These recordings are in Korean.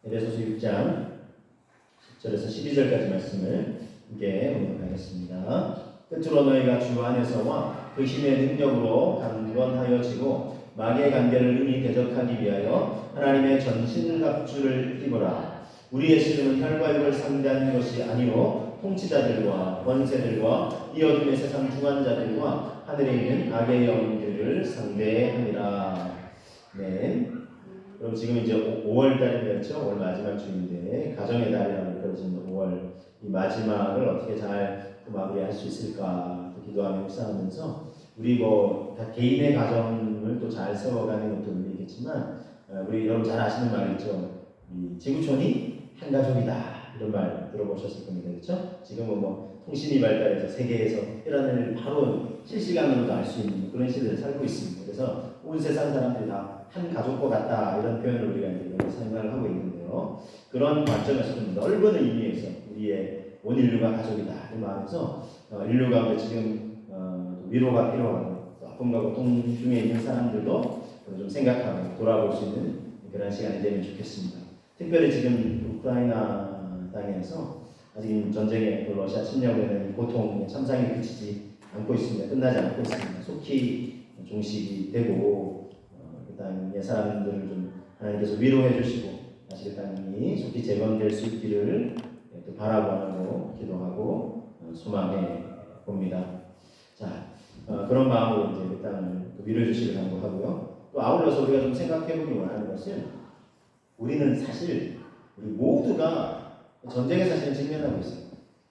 에베소서 6장 10절에서 12절까지 말씀을 함께 공독하겠습니다. 끝으로 너희가 주 안에서와 그 힘의 능력으로 강건하여지고 마귀의 관계를 능히 대적하기 위하여 하나님의 전신갑주를 입으라. 우리의 씨름은 혈과 육을 상대하는 것이 아니요 통치자들과 권세들과 이 어둠의 세상 중환자들과 하늘에 있는 악의 영들을 상대함이라. 네. 그럼 지금 이제 5월 달이었죠. 5월 마지막 주인데 가정의 달이라고 그러지는 5월 이 마지막을 어떻게 잘 마무리할 수 있을까 기도하며 묵상하면서 우리 다 개인의 가정을 또 잘 세워가는 것도 의미겠지만 우리 여러분 잘 아시는 말이 있죠. 이 지구촌이 한 가족이다 이런 말 들어보셨을 겁니다. 그렇죠? 지금은 통신이 발달해서 세계에서 일어나는 일 바로 실시간으로도 알 수 있는 그런 시대를 살고 있습니다. 그래서 온 세상 사람들이 다 한 가족과 같다 이런 표현을 우리가 이제 사용을 하고 있는데요. 그런 관점에서 좀 넓은 의미에서 우리의 온 인류가 가족이다 이 마음에서 인류 가운데 지금 위로가 필요하고 아픔과 고통 중에 있는 사람들도 좀 생각하고 돌아볼 수 있는 그런 시간이 되면 좋겠습니다. 특별히 지금 우크라이나 땅에서 아직 전쟁에 러시아 침략에는 고통 참상이 그치지 않고 있습니다. 끝나지 않고 있습니다. 속히 종식이 되고 그 땅의 사람들을 좀 하나님께서 위로해 주시고 다시 그 땅이 속히 재건될 수 있기를 또 바라고 기도하고 소망해 봅니다. 자, 그런 마음으로 이제 그 땅을 위로해 주시길 간구하고요. 또 아울러서 우리가 좀 생각해 보기 원하는 것은 우리는 사실 우리 모두가 전쟁에 사실은 직면하고 있어요.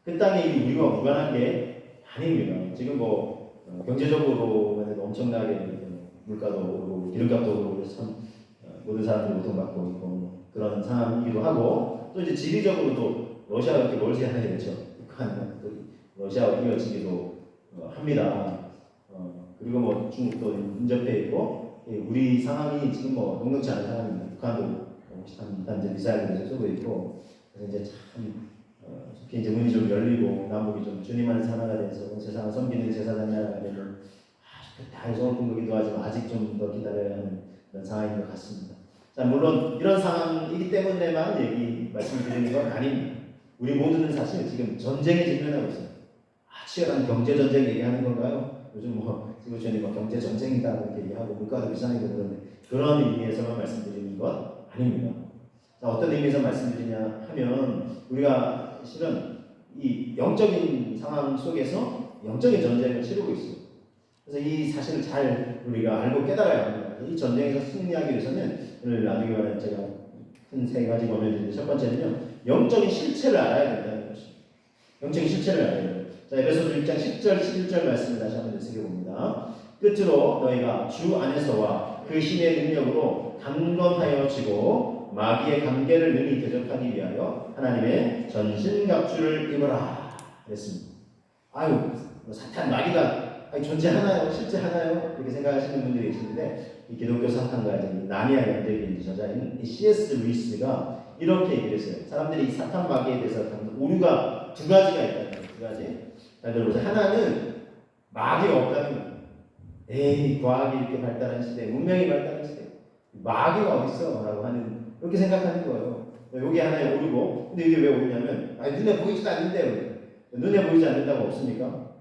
그 땅이 우리가 무관한 게 아닙니다. 지금 경제적으로 엄청나게 물가도 오르고 기름값도 오르고 그래서 참 모든 사람들이 고통받고 있고 그런 상황이기도 하고 또 이제 지리적으로도 러시아가 이렇게 멀지 않아요. 그렇죠? 북한은 또 러시아와 이어지기도 합니다. 그리고 중국도 인접해 있고 우리 상황이 지금 녹록지 않은 상황입니다. 북한도 단지 미사일을 쏘고 있고 그래서 이제 참 속히 이제 문이 좀 열리고 남북이 좀 주님만을 사나가 돼서 세상을 섬기는 제사장이 하나가 되는 다 소원을 기도하지만 아직 좀 더 기다려야 하는 그런 상황인 것 같습니다. 자, 물론 이런 상황이기 때문에만 말씀드리는 건 아닙니다. 우리 모두는 사실 지금 전쟁에 직면하고 있어요. 치열한 경제 전쟁 얘기하는 건가요? 요즘 지구촌이 경제 전쟁이다 이렇게 얘기하고 물가도 비싸니까 그런데 그런 의미에서만 말씀드리는 건 아닙니다. 자, 어떤 의미에서 말씀드리냐 하면 우리가 실은 이 영적인 상황 속에서 영적인 전쟁을 치르고 있어요. 그래서 이 사실을 잘 우리가 알고 깨달아야 합니다. 이 전쟁에서 승리하기 위해서는 오늘 나누기 원하는 제가 큰 세 가지 권면인데 첫 번째는요. 영적인 실체를 알아야 된다는 것입니다. 영적인 실체를 알아야 돼요. 자, 에베소서 6장 10절 11절 말씀을 다시 한번 새겨봅니다. 끝으로 너희가 주 안에서와 그 힘의 능력으로 강건하여지고 마귀의 관계를 능히 대적하기 위하여 하나님의 전신갑주를 입어라 그랬습니다. 아유 사탄 마귀가 존재하나요? 실제하나요? 이렇게 생각하시는 분들이 계시는데 이 기독교 사탄과 나니아 연대기인 저자인 C.S. 루이스가 이렇게 얘기를 했어요. 사람들이 이 사탄 마귀에 대해서 오류가 두 가지가 있다는 거예요. 두 가지. 잘 들어보세요. 하나는 마귀가 없다는 거예요. 에이 과학이 이렇게 발달한 시대, 문명이 발달한 시대, 마귀가 어딨어? 라고 하는 그렇게 생각하는 거예요. 여기 하나의 오류고 근데 이게 왜 오류냐면 눈에 보이지도 않는데 눈에 보이지 않는다고 없습니까?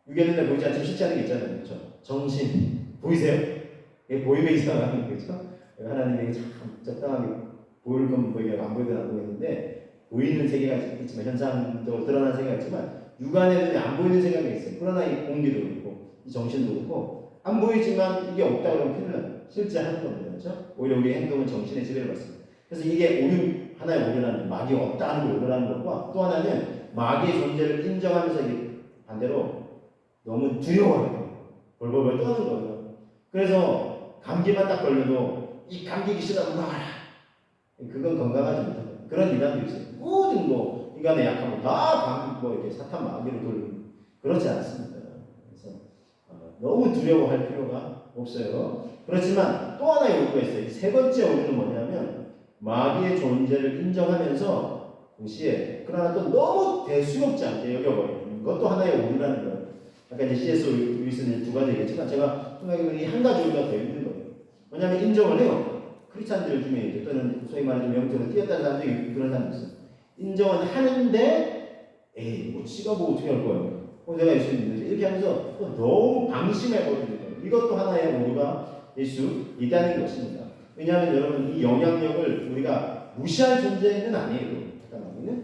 육의 눈에 보이지 않지만 실제 하는 게 있잖아요. 그렇죠? 정신 보이세요? 이게 보이면 이상한 거죠. 하나님에게 참 적당하게 보일 건 보이고 안 보이건 안 보이는데 보이는 세계가 있지만 현상적으로 드러나는 세계가 있지만 육안의 눈에 안 보이는 세계가 있어요. 그러나 이 공기도 그렇고 이 정신도 그렇고 안 보이지만 이게 없다고 하면 큰일 나요. 실제 하는 겁니다. 그렇죠? 오히려 우리의 행동은 정신의 지배를 받습니다. 그래서 이게 하나의 오류라는 마귀가 없다는 걸 오류라는 것과 또 하나는 마귀의 존재를 인정하면서 이게 반대로 너무 두려워요. 벌벌벌 떠는 거예요. 그래서 감기만 딱 걸려도 이 감기 귀신아 물러가라. 그건 건강하지 못한 그런 이단도 있어요. 모든 인간의 약함을 다 이렇게 사탄 마귀를 돌리고 그렇지 않습니다. 그래서 너무 두려워할 필요가 없어요. 그렇지만 또 하나의 오류가 있어요. 세 번째 오류는 뭐냐면 마귀의 존재를 인정하면서 동시에 그러나 또 너무 대수롭지 않게 여겨버리는 것도 하나의 오류라는 거예요. 아까 이제 C.S. 루이스는 두 가지 얘기했지만 제가 생각해보니 한 가지 오류가 더 있는 거예요. 왜냐하면 인정을 해요. 크리스찬들 중에 이제 또는 소위 말하는 영적으로 뛰었다는 사람들이 그런 사람도 있어요. 인정은 하는데 에이 뭐 지가 뭐 어떻게 할 거야. 내가 예수 믿는데 이렇게 하면서 또 너무 방심해버리는 거예요. 이것도 하나의 오류가 될 수 있다는 것입니다. 왜냐하면 여러분 이 영향력을 우리가 무시할 존재는 아니에요. 잠깐만요.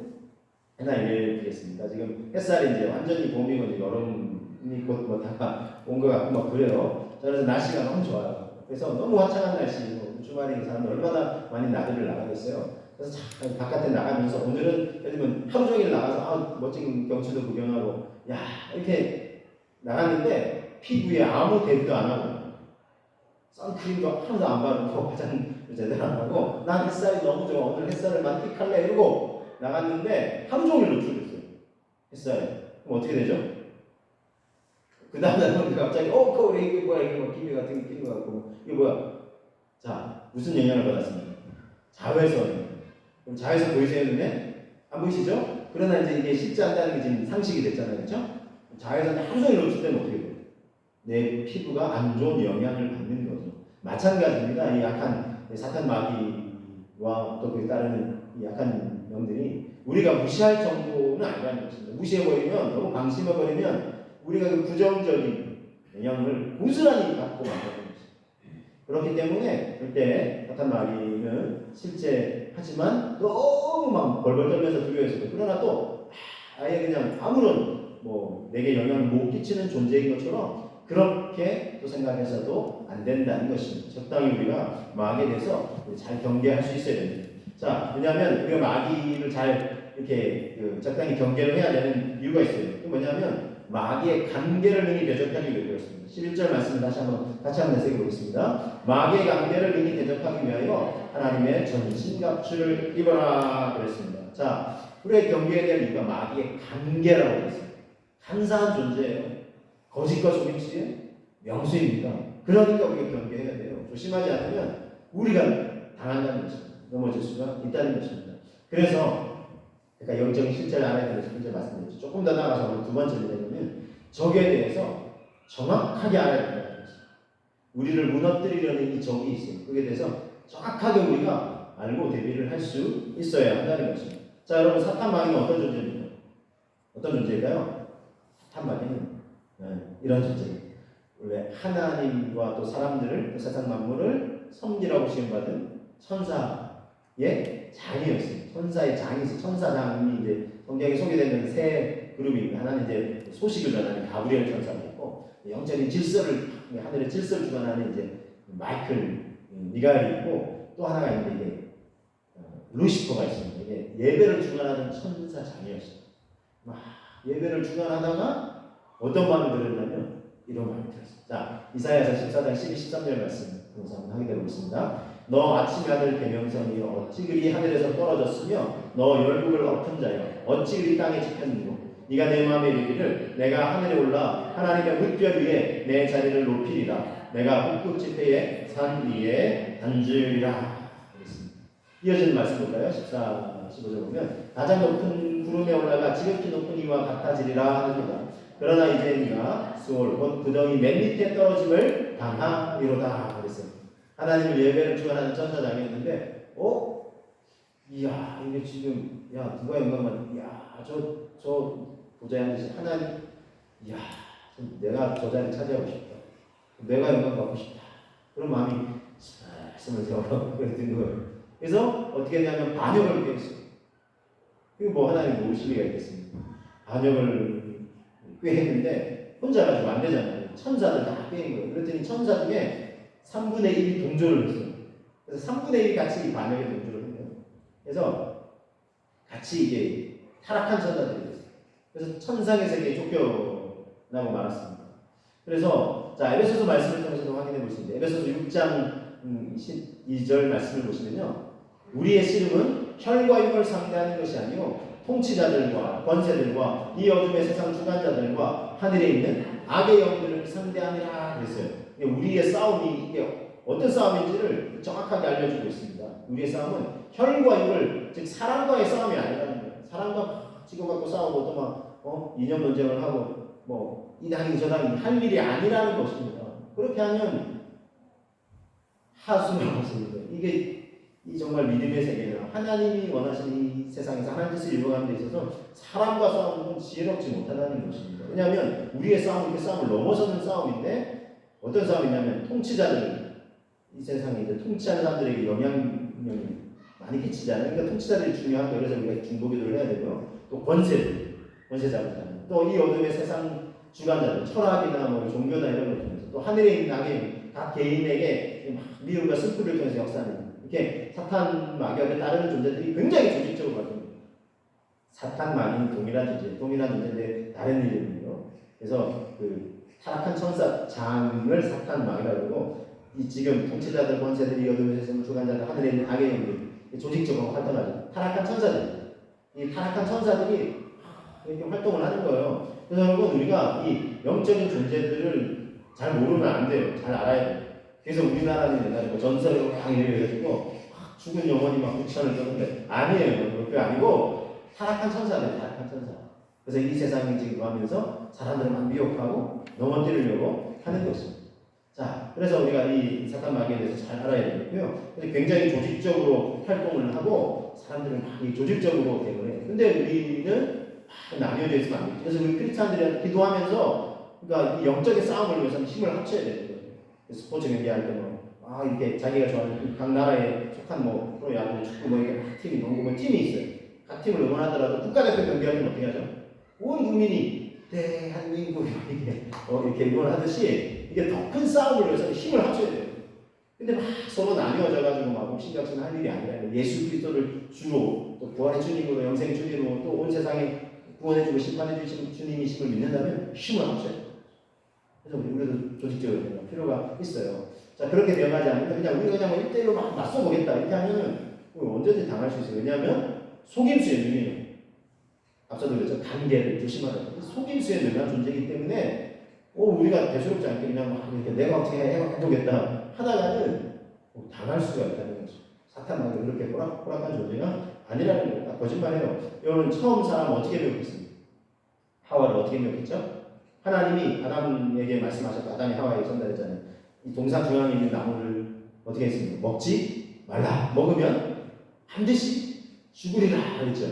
하나 예를 들겠습니다. 지금 햇살이 이제 완전히 봄이고 이제 여름이 곧 뭐 다 온 것 같고 막 그래요. 그래서 날씨가 너무 좋아요. 그래서 너무 화창한 날씨, 뭐 주말에 사람들 얼마나 많이 나들을 나가겠어요. 그래서 참 바깥에 나가면서 오늘은 예를 들면 하루 종일 나가서 멋진 경치도 구경하고 야 이렇게 나갔는데 피부에 아무 대비도 안 하고 선크림도 하나도 안 바르고 화장 제대로 안 하고 난 햇살이 너무 좋아 오늘 햇살을 만끽할래 이러고 나갔는데 하루 종일 노출됐어요. 햇살에. 그럼 어떻게 되죠? 그 다음날 갑자기 그래 이게 뭐야 이게 뭐 기미 같은 게 낀 것 같고 이게 뭐야? 자 무슨 영향을 받았습니까? 자외선. 그럼 자외선 보이세요 눈에? 안 보이시죠? 그러나 이제 이게 쉽지 않다는 게 지금 상식이 됐잖아요, 그렇죠? 자외선에 하루 종일 노출되면 어떻게 돼요? 내 피부가 안 좋은 영향을 받는 거죠. 마찬가지입니다. 이 약한 사탄 마귀와 또 그에 따르는 이 약한 영들이 우리가 무시할 정도는 아니라는 것입니다. 무시해버리면 너무 방심해버리면 우리가 그 부정적인 영향을 고스란히 받고 만다는 것입니다. 그렇기 때문에 그때 사탄 마귀는 실제 하지만 너무 막 벌벌 떨면서 두려워했어요. 그러나 또 아예 그냥 아무런 뭐 내게 영향을 못 끼치는 존재인 것처럼 그렇게 또 생각해서도 안 된다는 것입니다. 적당히 우리가 마귀에 대해서 잘 경계할 수 있어야 됩니다. 자, 왜냐하면 우리가 마귀를 잘 이렇게 적당히 경계를 해야 되는 이유가 있어요. 또 뭐냐면 마귀의 관계를 능히 대적하기 위해 그렇습니다. 11절 말씀 같이 한번 내세워보겠습니다. 마귀의 관계를 능히 대적하기 위하여 하나님의 전신갑주를 입어라 그랬습니다. 자, 우리의 경계에 대한 이유가 마귀의 관계라고 했습니다. 간사한 존재예요. 거짓과 속임수의 명수입니다. 그러니까 우리가 경계해야 돼요. 조심하지 않으면 우리가 당한다는 것입니다. 넘어질 수가 있다는 것입니다. 그래서 그러니까 영적인 실제를 알아야 되는 실제 말씀드렸죠. 조금 더 나가서 오늘 두 번째는 뭐냐면 적에 대해서 정확하게 알아야 된다는 것입니다. 우리를 무너뜨리려는 이 적이 있어요. 그에 대해서 정확하게 우리가 알고 대비를 할 수 있어야 한다는 것입니다. 자, 여러분 사탄 마귀는 어떤 존재입니까? 어떤 존재일까요? 사탄 마귀는 이런 존재입니다. 원래 하나님과 또 사람들을 또 세상 만물을 섬기라고 시험받은 천사의 장이었습니다. 천사의 장이 있어요. 천사장이 이제 성경에 소개되는 세 그룹입니다. 하나는 이제 소식을 전하는 가브리엘 천사가 있고 영적인 질서를 하늘의 질서를 주관하는 이제 마이클 미가엘이 있고 또 하나가 있는데 이게 루시퍼가 있습니다. 이게 예배를 주관하는 천사장이었어요. 막 예배를 주관하다가 어떤 마음이 들었냐면 이런 마음이 들었어요. 자, 이사야서 14장 12, 13절 말씀 한번 하게 되겠습니다. 너 아침의 아들 계명성이여 어찌 그리 하늘에서 떨어졌으며 너 열국을 엎은 자여 어찌 그리 땅에 집혔느냐 네가 내 마음에 이르기를 내가 하늘에 올라 하나님의 뭇별 위에 내 자리를 높이리라 내가 북극 지폐의 산 위에 앉으리라. 이어지는 말씀 볼까요? 14, 15절 보면 가장 높은 구름에 올라가 지극히 높은 이와 같아지리라 하느니라. 그러나 이제 네가 수월 곧 구덩이 맨 밑에 떨어짐을 당하리로다 그랬어요. 하나님을 예배를 주관하는 천사장이었는데 이야 이게 지금 야 누가 영감만 저 보좌에 앉으신 하나님 이야 내가 저 자리 차지하고 싶다. 내가 영감 받고 싶다. 그런 마음이 말씀을 들어서 그랬던 거예요. 그래서 어떻게 했냐면 반역을 꾀했어요. 그리고 뭐 하나님 뭐 의심이가 있겠습니까? 반역을 꾀했는데 혼자 가지고 안 되잖아요. 천사들 다 꾀인 거예요. 그랬더니 천사 중에 3분의 1이 동조를 했어요. 그래서 3분의 1이 같이 이 반역에 동조를 했어요. 그래서 같이 이게 타락한 천사들이 됐어요. 그래서 천상의 세계에 쫓겨나고 말았습니다. 그래서 자 에베소서 말씀을 통해서도 확인해 볼 수 있는데 에베소서 6장 12절 말씀을 보시면요. 우리의 씨름은 혈과 육을 상대하는 것이 아니요 통치자들과 권세들과 이 어둠의 세상 주관자들과 하늘에 있는 악의 영들을 상대하느라 그랬어요. 우리의 싸움이 이게 어떤 싸움인지를 정확하게 알려주고 있습니다. 우리의 싸움은 혈과 육을 즉 사람과의 싸움이 아니라는 거예요. 사람과 치고받고 싸우고 또 막 이념 논쟁을 하고 뭐 이 당이 저 당이 할 일이 아니라는 것입니다. 그렇게 하면 하수라고 했습니다. 이게 이 정말 믿음의 세계예요. 하나님이 원하시는 이 세상에서 하나님 뜻을 이루어가는 데 있어서 사람과 싸우는 건 지혜롭지 못하다는 것입니다. 왜냐하면 우리의 싸움은 그 싸움을 넘어서는 싸움인데 어떤 싸움이냐면 통치자들, 이 세상에 이제 통치하는 사람들에게 영향력이 많이 끼치잖아요. 그러니까 통치자들이 중요한 거예요. 그래서 우리가 중보기도를 해야 되고요. 또 권세자들, 또 이 어둠의 세상 주관자들, 철학이나 뭐 종교나 이런 걸 통해서 또 하늘에 있는 악의 각 개인에게 미움과 슬픔을 통해서 역사하는 이렇게 사탄 마귀를 따르는 존재들이 굉장히 조직적으로 활동합니다. 사탄 마귀는 동일한 존재인데 다른 이름이에요. 그래서 그 타락한 천사 장을 사탄 마귀라고 하고 이 지금 통치자들, 권세들이 어둠의 세상 주관자들, 하늘에 있는 악의 영들 조직적으로 활동하죠. 타락한 천사들, 이 타락한 천사들이 이렇게 활동을 하는 거예요. 그래서 여러분 우리가 이 영적인 존재들을 잘 모르면 안 돼요. 잘 알아야 돼요. 그래서 우리나라는 옛날에 전설을 막 이래가지고 죽은 영혼이 막 국천을 떠는데 아니에요. 그게 아니고 타락한 천사들, 타락한 천사. 그래서 이 세상이 지금 하면서 사람들을 막 미혹하고 넘어뜨리려고 하는 것입니다. 자, 그래서 우리가 이 사탄 마귀에 대해서 잘 알아야 되겠고요. 굉장히 조직적으로 활동을 하고 사람들을 막 조직적으로 대응을 해요. 근데 우리는 나뉘어져 있으면 안 돼요. 그래서 우리 크리스찬들이 기도하면서 그러니까 이 영적인 싸움을 위해서는 힘을 합쳐야 되는 거예요. 스포츠 경기할 때 이렇게 자기가 좋아하는 각 나라에 속한 프로야구, 축구 이렇게 각 팀이 농구 팀이 있어요. 각 팀을 응원하더라도 국가대표 경기할 때는 어떻게 하죠? 온 국민이 대한민국 이렇게 응원하듯이 이게 더 큰 싸움을 위해서 힘을 합쳐야 돼요. 근데 막 서로 나뉘어져가지고 막 옥신각신 할 일이 아니라 예수 그리스도를 주로 또 부활의 주님으로 영생 주님으로 또 온 세상에 구원해주고 심판해주신 주님이심을 믿는다면 힘을 합쳐야 돼요. 그래서 우리도 조직적으로 필요가 있어요. 자, 그렇게 대응하지 않으면 그냥 우리가 그냥 1대1로 막 맞서보겠다 이렇게 하면은 언제든지 당할 수 있어요. 왜냐하면 속임수의 능이에요. 앞서도 그랬죠. 단계를 조심하라. 속임수에 능한 존재이기 때문에 우리가 대수롭지 않게 그냥 막 이렇게 내가 어떻게 해보겠다 하다가는 당할 수가 있다는 거죠. 사탄 마귀가 그렇게 호락호락한 존재가 아니라는 거예요. 거짓말해요. 여러분 처음 사람 어떻게 배웠겠습니까? 하와를 어떻게 배웠겠죠? 하나님이 아담에게 말씀하셨고 아담이 하와에게 전달했잖아요. 이 동산 중앙에 있는 나무를 어떻게 했습니까? 먹지 말라. 먹으면 반드시 죽으리라 그랬죠.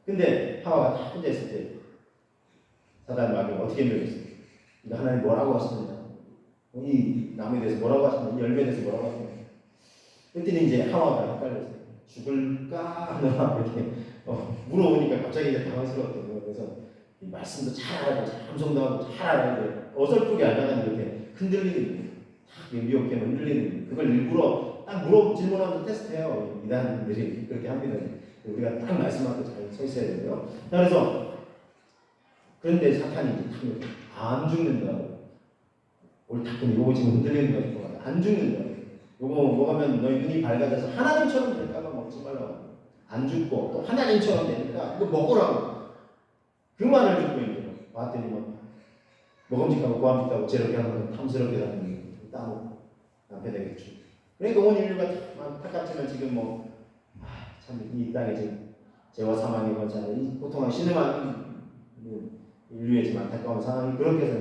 근데 하와가 다 혼자 있을 때 사단 마귀가 어떻게 배웠습니까? 하나님 뭐라고 하시느냐? 이 나무에 대해서 뭐라고 하시느냐? 이 열매에 대해서 뭐라고 하시느냐? 그랬더니 이제 하와가 헷갈렸어요. 죽을까? 이렇게 물어보니까 갑자기 이제 당황스러웠거든요. 그래서 이 말씀도 잘 알고, 감성도 하고, 잘 알아야 어설프게 알다가 이렇게 흔들리는 거예요. 미혹해 흔들리는 거예요. 그걸 일부러 딱 질문하면서 테스트해요. 이단들이 그렇게 합니다. 우리가 딱 말씀하고 잘 서 있어야 되고요. 그래서 그런데 사탄이 안 죽는다. 옳다군 요거 지금 흔들리는 거니까 안 죽는다. 요거 먹으면 너희 눈이 밝아져서 하나님처럼 될까봐 먹지 말라고. 안 죽고 또 하나님처럼 되니까 이거 먹으라고. 그 말을 듣고 있는 봤더니 먹음직하고 고함직하고 죄롭게 하는 탐스럽게 하는 따먹고 남편 되겠죠. 그러니까 온 인류가 안타깝지만 지금 참 이 땅에 지금 죄와 사망이 번창하는 이 고통한 신음한 인류의 지금 안타까운 상황이 그렇게 해서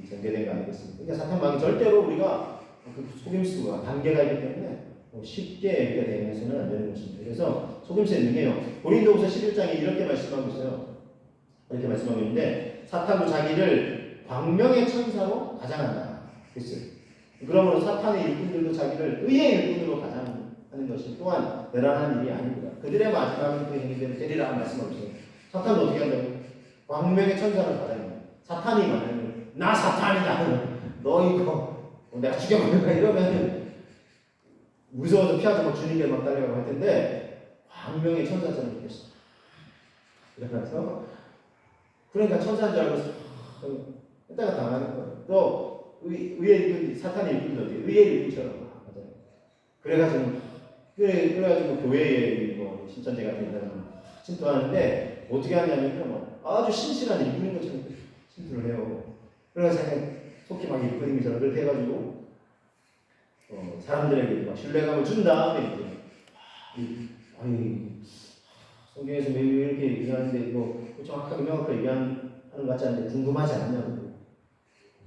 전개된 거 아니겠습니까? 그러니까 사탄 마귀 절대로 우리가 그 속임수가 단계가 있기 때문에 쉽게 이렇게 대응해서는 안 되는 것입니다. 그래서 속임수에 능해요. 고린도후서 11장에 이렇게 말씀하고 있어요. 이렇게 말씀하고 있는데 사탄도 자기를 광명의 천사로 가장한다. 그랬어요. 그러므로 사탄의 일꾼들도 자기를 의의 일꾼으로 가장하는 것이 또한 대단한 일이 아닙니다. 그들의 마지막은 그 행위대로 되리라 말씀하고 있어요. 사탄도 어떻게 한다고? 광명의 천사를 가장해요. 사탄이 말하는 나 사탄이다. 너 이거 내가 죽여버릴까 이러면 무서워서 피하지 주님께 막 달려가고 할 텐데 광명의 천사처럼 이렇게 이러면서 그러니까 천사인 줄 알고 했다가 당하는 거예요. 또 의의 일꾼 사탄의 일꾼도 의의 일꾼처럼 맞아요. 그래가지고 교회에 신천지 같은 데는 침투하는데 어떻게 하냐면 아주 신실한 일꾼인 것처럼 침투를 해요. 그래서 속히 막 일꾼인 것처럼 그렇게 해가지고 사람들에게 막 신뢰감을 준 다음에 성경에서 왜 이렇게 얘기하는데 정확하게 명확하게 얘기하는 것 같지 않은데 궁금하지 않냐고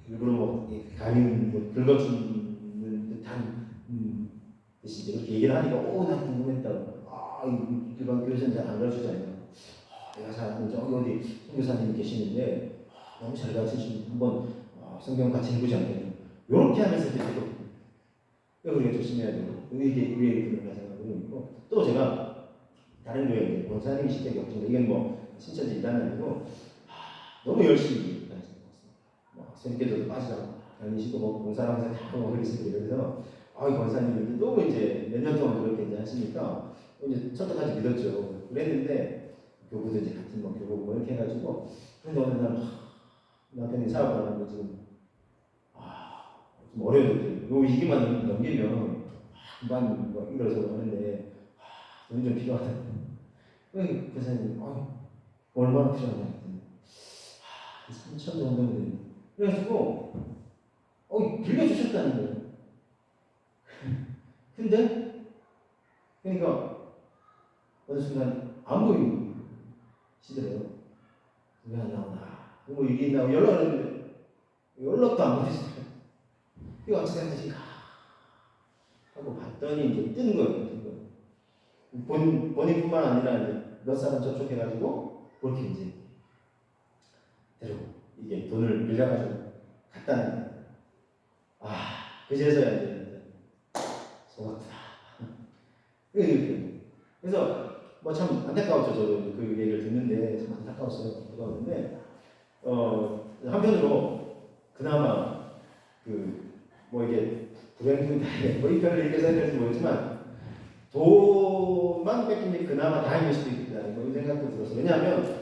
일부러 감히 긁어주는 듯한 이제 그렇게 얘기를 하니까 난 궁금했다고. 일반 교회에서는 잘 안 가르치잖아요. 내가 사는 저기 어디 선교사님이 계시는데 너무 잘 가르치시면 한번 성경 같이 해보지 않겠냐. 이렇게 하면서 이제 되거든요. 우리가 조심해야 되고 이게 우리의 그런 생각이 있고 또 제가 다른 교회 권사님이실 때 겪은 이건 뭐 신천지 일단은 아니고 너무 열심히 다니시는 것 같습니다. 선교도도 빠지자고 다니시고 뭐 봉사하면서 다 그러시고 그래서 이 권사님이 너무 이제 몇 년 동안 그렇게 이제 하시니까 이제 첫날까지 믿었죠. 그랬는데 교부도 이제 같은 뭐 교부 뭐 이렇게 해가지고 근데 어느 날 남편이 사업을 하는 거 지금 좀 어려워졌대요. 이 시기만 넘기면 금방 뭐 일어서 하는데 돈이 좀 필요하다. 그 교사님 얼마나 필요하냐 했더니 3천 정도면 돼요. 그래가지고 빌려주셨다는 거예요. 근데 그러니까 어느 순간 안 보이시더래요. 왜 안 나오나? 뭐 일이 있나? 연락하는데 연락도 안 받으시더래요. 이거 어떻게 하지? 하고 봤더니 이제 뜬 거예요. 본인뿐만 아니라 이제 몇 사람 접촉해가지고 그렇게 이제 데리고 이게 돈을 빌려가지고 갔다는 거예요. 그제서야 이제 속았구나. 그래서 뭐 참 안타까웠죠. 저도 그 얘기를 듣는데 참 안타까웠어요. 안타까웠는데 한편으로 그나마 뭐 이게 불행중다행 뭐 이 별로 이렇게 생각할지 모르지만 돈만 뺏긴 게 그나마 다행일 수도 있겠다 뭐 이런 생각도 들었어요. 왜냐하면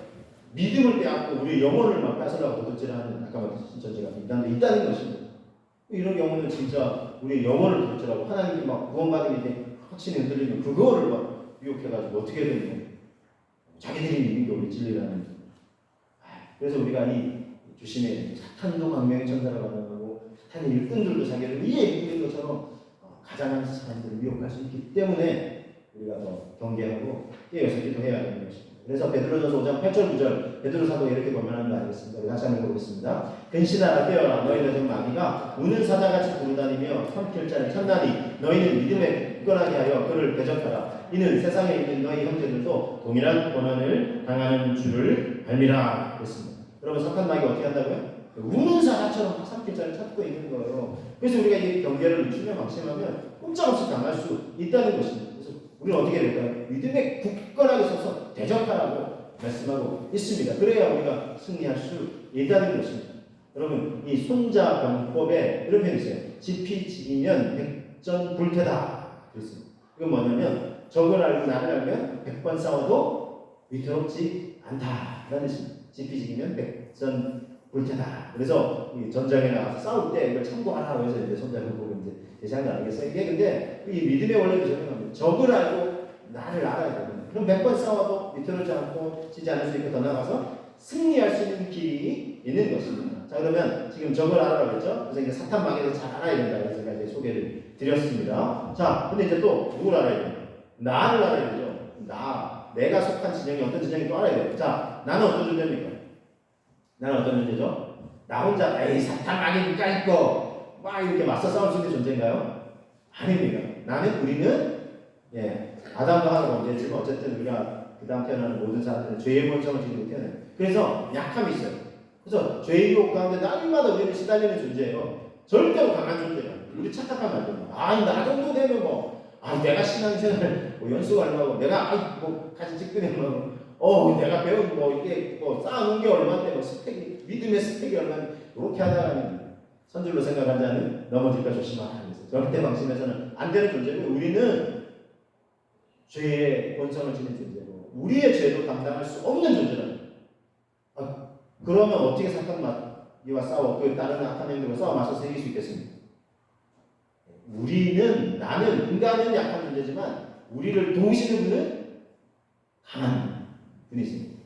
믿음을 빼앗고 우리 영혼을 막 뺏으려고 도둑질하는 아까 신천지가 있다는 것입니다. 이런 경우는 진짜 우리 영혼을 도둑질하고 하나님께 막 구원받은 게 확신이 흔들리면 그거를 막 유혹해가지고 어떻게든 자기들이 믿는 게 우리 진리라는. 그래서 우리가 이 조심해. 사탄도 광명의 천사를 반응하고 사탄의 일꾼들도 자기를 위에 믿는 것처럼 가장한 사람들을 미혹할 수 있기 때문에 우리가 더 경계하고 깨어서 기도해야 되는 것입니다. 그래서 베드로전서 5장 8절 9절 베드로 사도가 이렇게 권면하는 거 아니겠습니까? 우리 다시 한번 보겠습니다. 근신하라 깨어라 너희는 좀 마귀가 우는 사자같이 부르다니며 삼킬 자를 찾나니 너희는 믿음에 굳건하게 하여 그를 대적하라. 이는 세상에 있는 너희 형제들도 동일한 고난을 당하는 줄을 알미라 그랬습니다. 여러분 사탄 마귀가 어떻게 한다고요? 우는 사자처럼 삼킬 자를 찾고 있는 거예요. 그래서 우리가 이 경계를 늦추며 방심하면 꼼짝없이 당할 수 있다는 것입니다. 그래서 우리는 어떻게 될까요? 믿음에 굳건하게 서서 대적하라고 말씀하고 있습니다. 그래야 우리가 승리할 수 있다는 것입니다. 여러분 이 손자병법에 이런 표현이 있어요. 지피지기면 백전불태다 그랬습니다. 이건 뭐냐면 적을 알고 나를 알면 100번 싸워도 위태롭지 않다라는 뜻입니다. 지피지기면 백전불태다. 그래서 이 전장에 나가서 싸울 때 이걸 참고하라고 해서 이제 손자병법을 이제 제시한 거 아니겠어요? 이게 근데 이 믿음의 원리도 적용합니다. 적을 알고 나를 알아야 됩니다. 그럼 100번 싸워도 위태롭지 않고 지지 않을 수 있고 더 나아가서 승리할 수 있는 길이 있는 것입니다. 자 그러면 지금 적을 알아라고 했죠? 그래서 이제 사탄 마귀를 잘 알아야 된다. 그래서 제가 이제 소개를 드렸습니다. 자 근데 이제 또 누굴 알아야 돼요? 나를 알아야 되죠. 내가 속한 진영이 어떤 진영인지 또 알아야 돼요. 자 나는 어떤 존재입니까? 나는 어떤 존재죠? 나 혼자 에이 사탄 마귀 누가 있고 막 이렇게 맞서 싸울 수 있는 존재인가요? 아닙니다. 우리는 아담과 하나가 문제지만 어쨌든 우리가 그 다음 태어나는 모든 사람들은 죄의 본성을 지니고 태어나요. 그래서 약함이 있어요. 그래서 죄의 유혹 가운데 날마다 우리는 시달리는 존재예요. 절대로 강한 존재가 우리 착각하면 안 됩니다. 나 정도 되면 내가 신앙생활 연수가 얼마고 내가 같이 직분하면 내가 배운 이게 쌓아놓은 게 얼마인데 스펙이 믿음의 스펙이 얼마인데 이렇게 하다가는 선줄로 생각한 자는 넘어질까 조심하라. 절대 방심해서는 안 되는 존재고 우리는 죄의 본성을 지닌 존재고 우리의 죄도 감당할 수 없는 존재라는 그러면 어떻게 사탄 마귀와 싸워 그 다른 악한 행동과 싸워 맞서서 이길 수 있겠습니까? 나는 인간은 약한 존재지만 우리를 도우시는 분은 강한 분이십니다.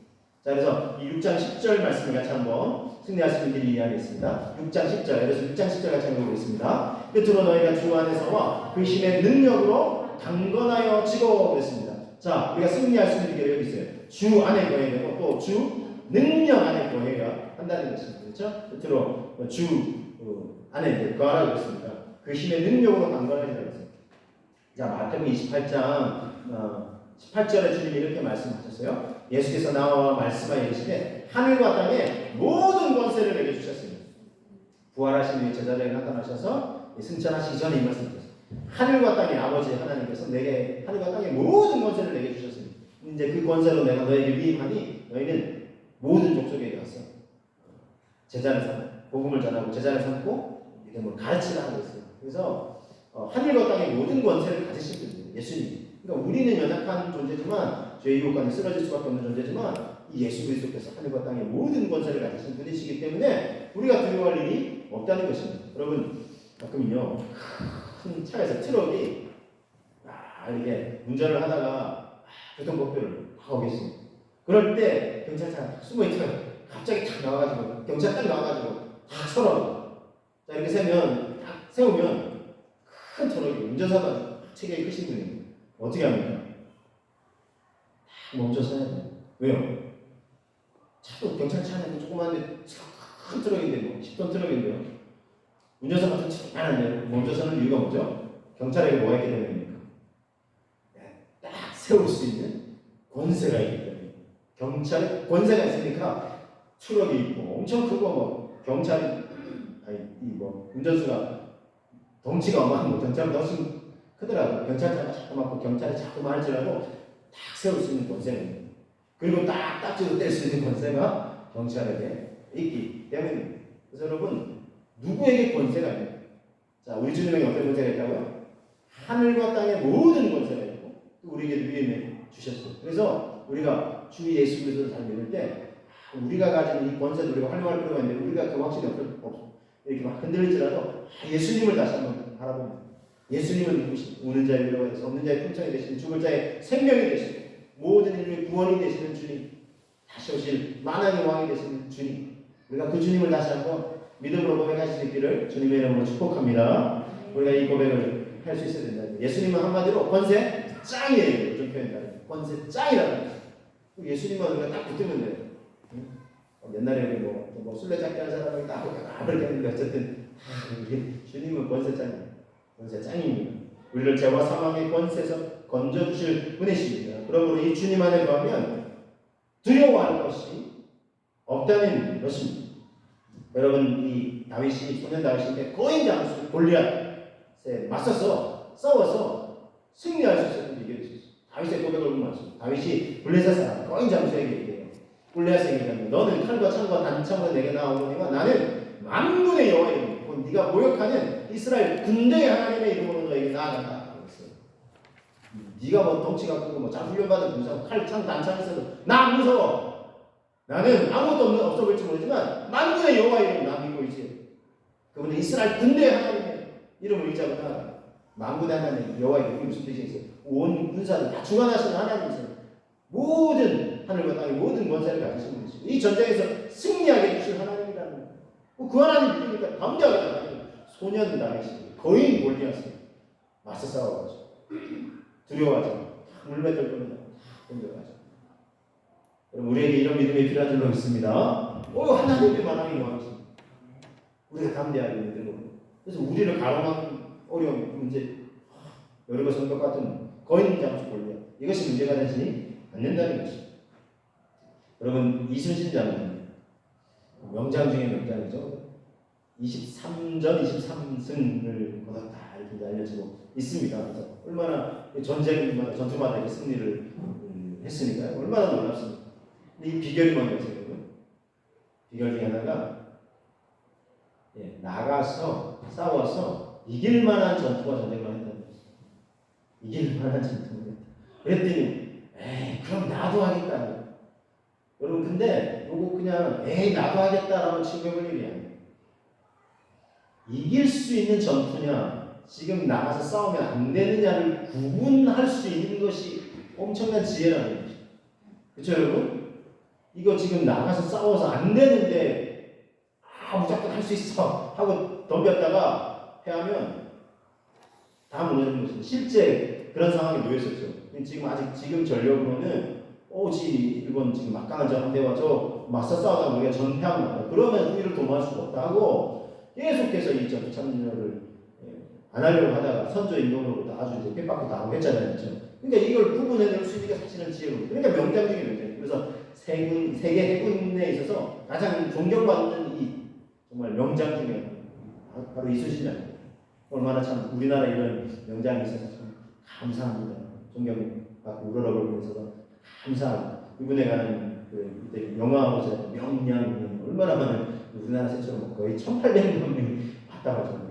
자 그래서 이 6장 10절 말씀을 같이 한번 승리할 수 있는 길을 이야기했습니다. 6장 10절 그래서 6장 10절 같이 한번 보겠습니다. 끝으로 너희가 주 안에서와 그 힘의 능력으로 강건하여지고 그랬습니다. 자 우리가 승리할 수 있는 길이 여기 있어요. 주 안에 거해야 되고 또 주 능력 안에 거해야 한다는 것입니다. 그렇죠? 끝으로 주 안에 거하라고 했습니다. 그 힘의 능력으로 강건하지라고 했습니다. 자, 마태복음 28장 18절에 주님이 이렇게 말씀하셨어요. 예수께서 나와 말씀하여 이르시되 하늘과 땅에 모든 권세를 내게 주셨습니다. 부활하신 후에 제자들에게 나타나셔서 승천하시기 전에 이 말씀드렸어요. 하늘과 땅에 아버지 하나님께서 내게 하늘과 땅에 모든 권세를 내게 주셨습니다. 이제 그 권세로 내가 너에게 위임하니 너희는 모든 족속에게 가서 제자를 삼고 복음을 전하고 제자를 삼고 이게 뭐 가르치라는 거였어요. 그래서 하늘과 땅의 모든 권세를 가지신 분이에요. 예수님. 그러니까 우리는 연약한 존재지만 죄의 유혹까지 쓰러질 수밖에 없는 존재지만 이 예수 그리스도께서 하늘과 땅의 모든 권세를 가지신 분이시기 때문에 우리가 두려워할 일이 없다는 것입니다. 여러분 가끔요 큰 차에서 트럭이 이렇게 운전을 하다가 교통법규를 막 어겼습니다. 그럴 때 경찰차가 숨어 있어요. 갑자기 탁 나와가지고 경찰 딱 나와가지고 다 서로 자 이렇게 딱 세우면 큰 트럭이 운전사가 체격이 크신 분입니다. 어떻게 합니까? 딱 멈춰서 해야 돼요. 왜요? 차도 경찰차 안에 조그만데 큰 트럭인데 뭐 10톤 트럭인데요. 운전사 같은 조그만한데 멈춰서는 이유가 뭐죠? 경찰에게 뭐가 있기 때문입니까? 딱 세울 수 있는 권세가 있기 때문에 경찰에 권세가 있으니까 트럭이 있고 엄청 크고 뭐 경찰이 운전수가 덩치가 어마한 경찰보다 훨씬 크더라고요. 경찰차가 자꾸만 경찰이 자꾸만 할지라도 딱 세울 수 있는 권세가 있는 그리고 딱 딱지로 뗄 수 있는 권세가 경찰에게 있기 때문에 그래서 여러분 누구에게 권세가 있나요? 자 우리 주님에게 어떤 권세가 있다고요? 하늘과 땅의 모든 권세가 있고 또 우리에게 위임해 주셨어요. 그래서 우리가 주 예수 그리스도를 잘 믿을 때 우리가 가진 이 권세도 우리가 활용할 필요가 있는데 우리가 그 확신이 없어 이렇게 막 흔들릴지라도 예수님을 다시 한번 바라보면 예수님은 누구시고 우는 자의 위로가 되시고 없는 자의 품성이 되시고 죽을 자의 생명이 되시고 모든 인류의 구원이 되시는 주님 다시 오실 만왕의 왕이 되시는 주님 우리가 그 주님을 다시 한번 믿음으로 고백하실 수 있기를 주님의 이름으로 축복합니다. 우리가 이 고백을 할 수 있어야 된다. 예수님은 한마디로 권세 짱이에요. 좀 표현한다. 권세 짱이라는 거예요. 예수님만 우리가 딱 붙으면 돼요. 옛날에 뭐 술래잡기 하는 사람이 딱 그렇게 했는데 어쨌든 주님은 권세 짱이에요. 권세 짱입니다. 우리를 죄와 사망의 권세에서 건져주실 분이십니다. 그러므로 이 주님 안에 거하면 두려워할 것이 없다는 것입니다. 여러분 이 다윗이 소년 다윗인데 거인 장수 골리앗에 맞서서 싸워서 승리할 수 있었는데 이게 있었어요. 다윗의 고백을 보면 다윗이 블레셋 사람 거인 장수에게 얘기해요. 골리앗에게 얘기하면 너는 칼과 창과 단창으로 내게 나오거니와 나는 만군의 여호와의 이름 네가 모욕하는 이스라엘 군대의 하나님의 이름으로 너에게 나아간다. 그랬어요. 네가 뭐 덩치가 크고 뭐 잘 훈련받은 군사 칼, 창, 단창 있어도 나 무서워. 나는 아무것도 없어 보일지 모르지만 만군의 여호와의 이름 나 믿고 있지. 그분은 이스라엘 군대의 하나님의 이름을 의지하고 나아가. 만군의 하나님 여호와의 이름이 무슨 뜻이 있어요? 온 군사를 다 주관하시는 하나님이세요. 모든 하늘과 땅의 모든 권세를 가지신 분이시고 이 전쟁에서 승리하게 해주실 하나님이라는 거예요. 그 하나님 믿으니까 담대하게 나가요. 소년 다윗이 거인 골리앗을 맞서 싸워가지고 두려워하죠. 물매들 끄는 건드려가지고. 여러분 우리에게 이런 믿음이 필요한 줄로 믿습니다. 하나님의 만왕의 왕이십니다. 우리가 담대하게 믿는 거예요. 그래서 우리를 가로막는 어려운 문제 여러 것은 똑같은 거인 장수 골리앗 이것이 문제가 되지 않는다는 것입니다. 여러분 이순신 장군 명장 중에 명장이죠. 23전 23승을 거뒀다 이렇게 알려지고 있습니다. 그래서 얼마나 전쟁마다 전투마다 승리를 했으니까요. 얼마나 놀랍습니다. 근데 이 비결이 뭔지 비결 중에 하나가 나가서 싸워서 이길 만한 전투와 전쟁만 했다는 거죠. 이길 만한 전투만 했다. 그랬더니 그럼 나도 하겠다. 여러분 근데 요거 그냥 나도 하겠다라고 치고해볼 일이 아니에요. 이길 수 있는 전투냐 지금 나가서 싸우면 안 되느냐를 구분할 수 있는 것이 엄청난 지혜라는 거죠. 그렇죠 여러분? 이거 지금 나가서 싸워서 안 되는데 무조건 할 수 있어 하고 덤볐다가 패하면 다 무너지는 것입니다. 실제 그런 상황에 놓였었죠. 지금 전력으로는 일본 지금 막강한 전함대와 저 맞서 싸우다 우리가 전패하면 그러면 우리를 도모할 수가 없다 하고 계속해서 이 전투 참여를 안 하려고 하다가 선조 임금으로부터 아주 이제 핍박도 당하고 했잖아요. 그렇죠? 그러니까 이걸 구분해낼 수 있는 게 사실은 지혜로. 그러니까 명장 중에 명장. 그래서 세계 해군에 있어서 가장 존경받는 이 정말 명장 중에 바로 이순신이잖아요. 얼마나 참 우리나라 이런 명장이 있어서 참 감사합니다. 존경받고 우러러보고 있어서 감사하고 이분에 관한 그 영화하고서 명량 얼마나 많은 우리나라 세처럼 거의 1,800명 봤다고 하잖아요.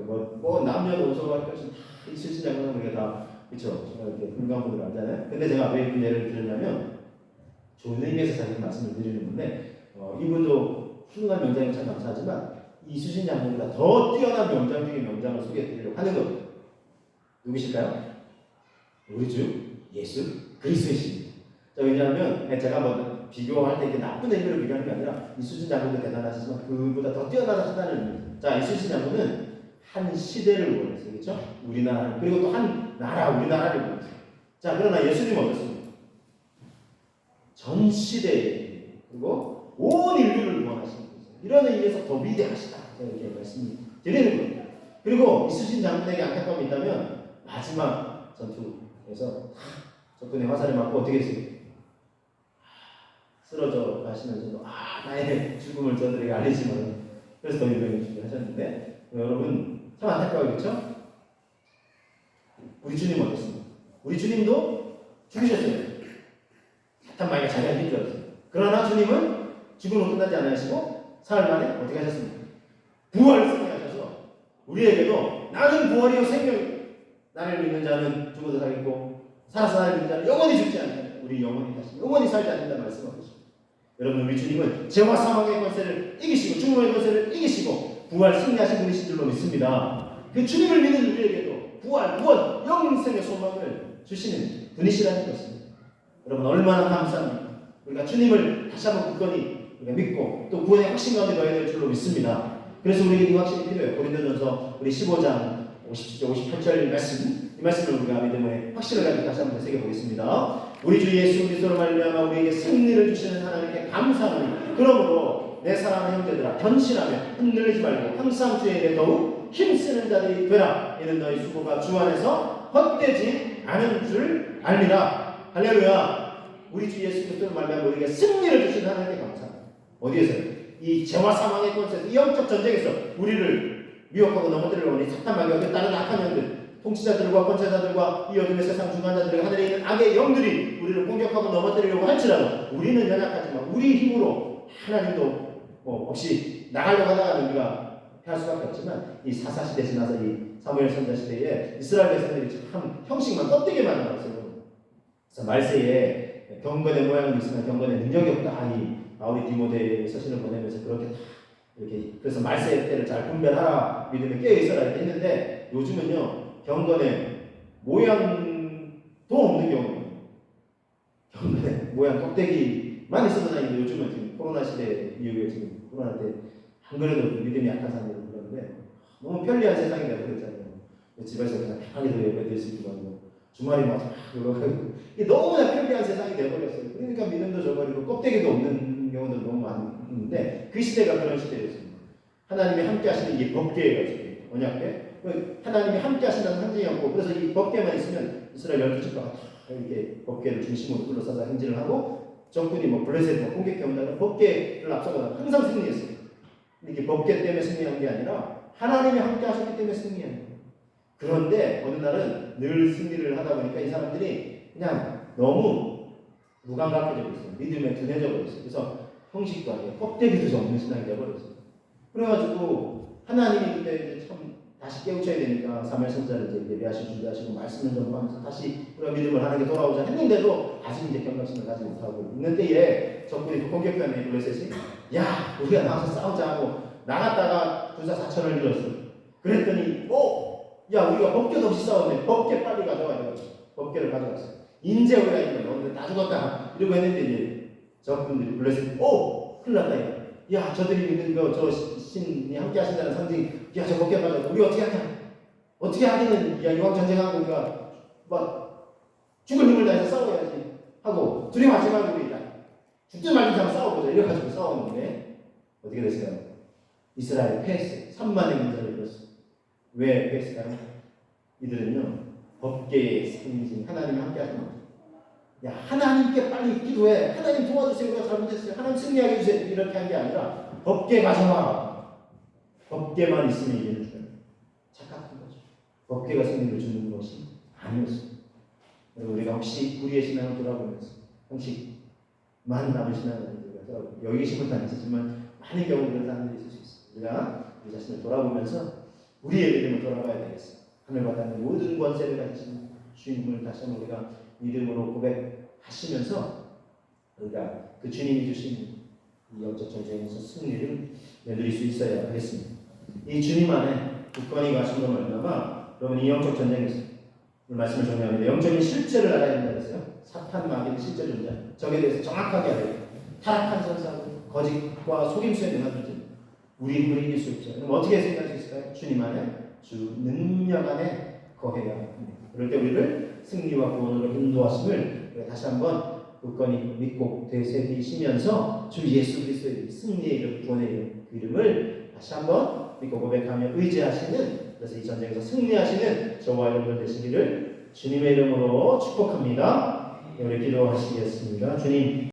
뭐 남녀노소 할 것은 다 이순신 장군은 우리가 다 그렇죠. 정말 이렇게 훌륭한 분들 알잖아요. 근데 제가 왜 그 예를 들었냐면 좋은 의미에서 사실 말씀을 드리는 건데 이분도 훌륭한 명장이 참 감사하지만 이순신 장군보다 더 뛰어난 명장 중에 명장을 소개해드리려고 하는 것 누구실까요? 우리 주 예수 그리스도이십니다. 왜냐하면 제가 뭐 비교할 때 이게 나쁜 의미로 비교하는 게 아니라 이순신 장군도 대단하시지만 그보다 더 뛰어나다는 의미. 자, 이순신 장군은 한 시대를 원했어요, 그렇죠? 우리나라 그리고 또 한 나라 우리나라를 원했어요. 자, 그러나 예수님은 어떻습니까? 전 시대에 그리고 온 인류를 원하시는 거예요. 이런 의미에서 더 위대하시다. 이렇게 말씀드리는 거예요. 그리고 이순신 장군에게 안타까움이 있다면 마지막 전투에서 적군의 화살을 맞고 어떻게 했어요? 쓰러져 가시면서도 나의 죽음을 저들에게 알리지만 그래서 더 유명히 준비하셨는데 여러분 참 안타까우겠죠? 우리 주님 어땠습니까? 우리 주님도 죽으셨어요. 사탄 마귀가 자기가 줄 알았어요. 그러나 주님은 죽음은 끝나지 않으시고 사흘 만에 어떻게 하셨습니까? 부활을 승리하셔서 우리에게도 나는 부활이요 생명 나를 믿는 자는 죽어도 살겠고 살아서 나를 믿는 자는 영원히 죽지 않는다. 우리 영원히 다시 영원히 살지 않는다 말씀하고 있습니다. 여러분 우리 주님은 죄와 사망의 권세를 이기시고 죽음의 권세를 이기시고 부활 승리하신 분이신 줄로 믿습니다. 그 주님을 믿는 우리에게도 부활, 구원, 영생의 소망을 주시는 분이시라는 것입니다. 여러분 얼마나 감사합니까? 우리가 주님을 다시 한번 굳건히 우리가 믿고 또 구원의 확신 가운데 넣어야 될 줄로 믿습니다. 그래서 우리에게 이 확신이 필요해요. 고린도전서 우리 15장 57절 58절 말씀 이 말씀을 우리가 믿음의 확신을 가지고 다시 한번 새겨보겠습니다. 우리 주 예수 그리스도로 말미암아 우리에게 승리를 주시는 하나님께 감사하노니 그러므로 내 사랑하는 형제들아 견신하며 흔들리지 말고 항상 주의 일에 더욱 힘쓰는 자들이 되라. 이는 너희 수고가 주 안에서 헛되지 않은 줄 알리라. 할렐루야. 우리 주 예수 그리스도로 말미암아 우리에게 승리를 주시는 하나님께 감사합니다. 어디에서요? 이 죄와 사망의 권세에서 이 영적 전쟁에서 우리를 미혹하고 넘어뜨리려고 하니 사탄 마귀와 다른 악한 영들 통치자들과 권세자들과 이 어둠의 세상 중간자들과 하늘에 있는 악의 영들이 우리를 공격하고 넘어뜨리려고 할지라도 우리는 연약하지만 우리 힘으로 하나님도 없이 나가려고 하다가 우리가 할 수밖에 없지만 이 사사시대 지나서 이 사무엘 선자 시대에 이스라엘 백성들이 참 형식만 껍데기 만들었어요. 그래서 말세에 경건의 모양은 있으나 경건의 능력이 없다. 이 바울이 디모데에 서신을 보내면서 그렇게 이렇게 그래서 말세 때를 잘 분별하라 믿음에 깨어 있어라 이렇게 했는데 요즘은요 경건의 모양도 없는 경우 경건의 모양 껍데기만 있어도 다니는데 요즘은 지금 코로나 시대 이후에 지금 코로나 때 안 그래도 믿음이 약한 사람들이 그러는데 너무 편리한 세상이 되어버렸잖아요. 집에서 그냥 편하게 예배드릴 수 있고 주말에 막 놀러가고 이게 너무나 편리한 세상이 되어버렸어요. 그러니까 믿음도 저버리고 껍데기도 없는 경우도 너무 많은데 그 시대가 그런 시대였습니다. 하나님이 함께 하시는 이 법궤가 언약궤 하나님이 함께 하신다는 상징이었고 그래서 이 법궤만 있으면 이스라엘 12지파가 이렇게 법궤를 중심으로 둘러싸서 행진을 하고 적군이 블레셋 공격해 온다면 법궤를 앞서거나 항상 승리했어요. 이게 법궤 때문에 승리한 게 아니라 하나님이 함께 하셨기 때문에 승리한 거예요. 그런데 어느 날은 늘 승리를 하다 보니까 이 사람들이 그냥 너무 무감각해져 있어요. 믿음에 둔해져 버렸어요. 그래서 형식도 아니에요. 껍데기도 없는 신앙이 되어버렸어요. 그래가지고 하나님이 그때 이제 참 다시 깨우쳐야 되니까 사무엘 선지자를 이제 예배하시고 준비하시고 말씀을 전파하면서 다시 우리가 믿음을 하는 게 돌아오자 했는데도 아직 이제 경각심을 가지 못하고 있는 때에 적군이 공격하는 블레셋이 야 우리가 나와서 싸우자 하고 나갔다가 군사 4천을 잃었어. 그랬더니 야 우리가 법궤도 없이 싸웠네. 법궤 빨리 가져와야 돼. 법궤를 가져왔어. 인제 우리가 이기면 너희들 다 죽었다. 이러고 했는데 이제 적군들이 블레셋이 큰일 났다. 야 저들이 믿는 저 신이 함께 하신다는 상징 야 저 법궤 가져와. 우리 어떻게 하냐. 어떻게 하기는 야 이왕 전쟁한 거니까 막 죽을 힘을 다해서 싸워야지 하고 두려워하지 말고 우리 죽지 말지 한번 싸워보자 이래가지고 싸웠는데 어떻게 됐어요? 이스라엘 패했어요. 3만의 군사를 잃었어요. 왜 패했을까요? 이들은요 법계의 상징 하나님이 함께하는 거죠. 야 하나님께 빨리 기도해. 하나님 도와주세요. 우리가 잘못했어요. 하나님 승리하게 해주세요. 이렇게 한 게 아니라 법계 가져와. 법계만 있으면 이기는 줄 착각한 거죠. 법계가 승리를 주는 것이 아니었어요. 우리가 혹시 우리의 신앙을 돌아보면서 형식만 남은 신앙을 돌아보고 여기 계신 분도 아니지만 많은 경우 그런 사람들이 있을 수 있어요. 우리가 우리 자신을 돌아보면서 우리의 믿음을 돌아봐야 되겠어요. 하늘과 땅의 모든 권세를 가진 주님을 다시 한번 우리가 믿음으로 고백하시면서 우리가 그 주님이 주신 이 영적 전쟁에서 승리를 누릴 수 있어야 하겠습니다. 이 주님 안에 굳건히 가신 건 얼마나 여러분 이 영적 전쟁에서 말씀을 정리합니다. 영적인 실제를 알아야 된다 그랬어요. 사탄 마귀의 실제 존재 적에 대해서 정확하게 알아야 돼요. 타락한 선사고 거짓과 속임수에 능한 존재 우리 이길 수 없죠. 그럼 어떻게 생각할 수 있을까요? 주님 안에 주 능력 안에 거해야 합니다. 그럴 때 우리를 승리와 구원으로 인도하심을 다시 한번 굳건히 믿고 되새기시면서 주 예수 그리스도의 승리의 이름, 구원의 이름을 다시 한번 믿고 고백하며 의지하시는 그래서 이 전쟁에서 승리하시는 저와 여러분들 되시기를 주님의 이름으로 축복합니다. 우리 기도하시겠습니다. 주님